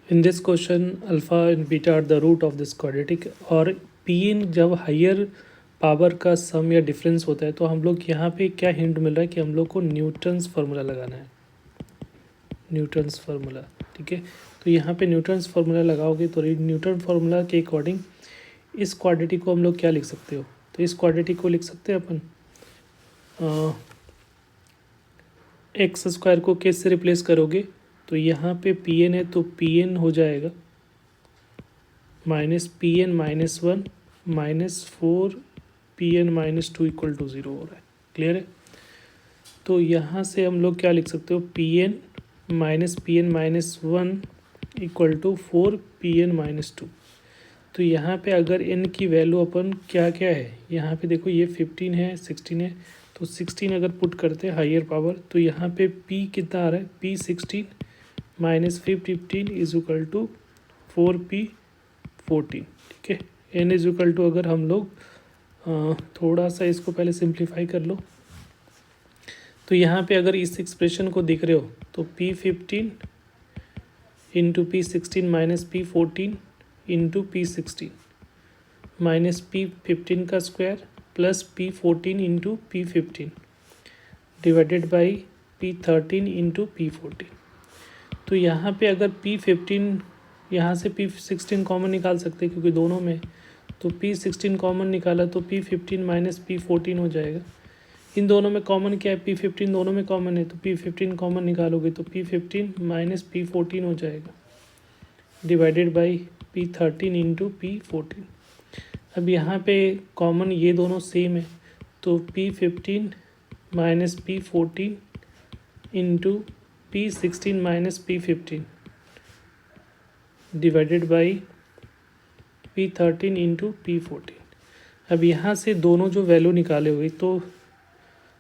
In this question, alpha and beta are the root of this quadratic और pn जब higher power का सम या difference होता है तो हम लोग यहाँ पे क्या हिंट मिल रहा है कि हम लोग को न्यूटन्स फार्मूला लगाना है, न्यूटन्स फार्मूला। ठीक है, तो यहाँ पे न्यूटन्स फार्मूला लगाओगे तो न्यूटन फार्मूला के अकॉर्डिंग इस क्वाड्रेटिक को हम लोग क्या लिख सकते हो, तो इस क्वाड्रेटिक को लिख सकते हैं अपन एक्स स्क्वायर को किस से रिप्लेस करोगे, तो यहाँ पे पी एन है तो पी एन हो जाएगा minus P N minus one minus four P N minus two equal to zero हो रहा है। क्लियर है, तो यहाँ से हम लोग क्या लिख सकते हो, P N minus one equal to four P N minus two. तो यहाँ पे अगर n की वैल्यू अपन क्या क्या है, यहाँ पे देखो ये 15 है 16 है, तो 16 अगर पुट करते हैं हायर पावर तो यहाँ पे p कितना आ रहा है, p 16 minus 15 is equal to 4p 14। ठीक है, n इज इक्वल टू अगर हम लोग थोड़ा सा इसको पहले सिंप्लीफाई कर लो तो यहाँ पे अगर इस एक्सप्रेशन को देख रहे हो तो p 15 into P 16 minus p 14 into P 16 minus P 15 का square plus P 14 into P 15 divided by P 13 into P 14। तो यहाँ पे अगर पी 15 यहाँ से पी 16 कॉमन निकाल सकते हैं क्योंकि दोनों में, तो पी 16 कॉमन निकाला तो पी 15 माइनस पी 14 हो जाएगा। इन दोनों में कॉमन क्या है, पी 15 दोनों में कॉमन है तो पी 15 कॉमन निकालोगे तो पी 15 माइनस पी 14 हो जाएगा divided by P 13 into P 14। अब यहाँ पे कॉमन ये दोनों सेम है तो P 15 minus P 14 into P 16 minus P 15 divided by P 13 into P 14। अब यहाँ से दोनों जो वैल्यू निकाले हुए तो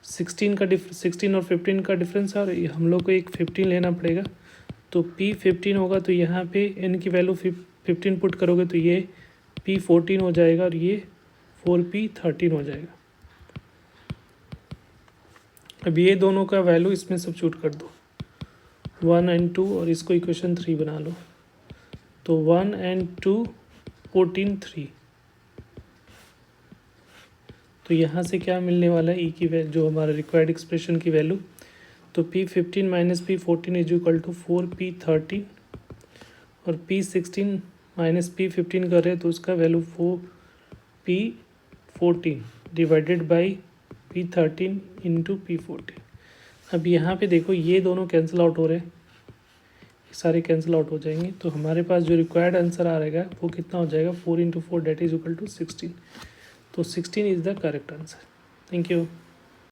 16 और 15 का डिफरेंस और हम लोग को एक 15 लेना पड़ेगा तो पी 15 होगा तो यहाँ पे n की वैल्यू 15 पुट करोगे तो ये पी 14 हो जाएगा और ये 4p 13 हो जाएगा। अब ये दोनों का वैल्यू इसमें सब्स्टिट्यूट कर दो 1 और 2 और इसको इक्वेशन 3 बना लो तो 1 और 2 14 3। तो यहाँ से क्या मिलने वाला है, ई की वैल्यू जो हमारा रिक्वायर्ड एक्सप्रेशन की वैल्यू, तो P 15 minus P 14 is equal to 4p 13 और पी 16 माइनस पी 15 कर रहे हैं तो उसका value 4p 14 divided by P 13 into P 14। अब यहाँ पे देखो ये दोनों कैंसिल आउट हो रहे हैं, सारे कैंसिल आउट हो जाएंगे तो हमारे पास जो रिक्वायर्ड आंसर आ रहेगा वो कितना हो जाएगा, 4 into 4 that is equal to 16। तो 16 is the correct answer. Thank you.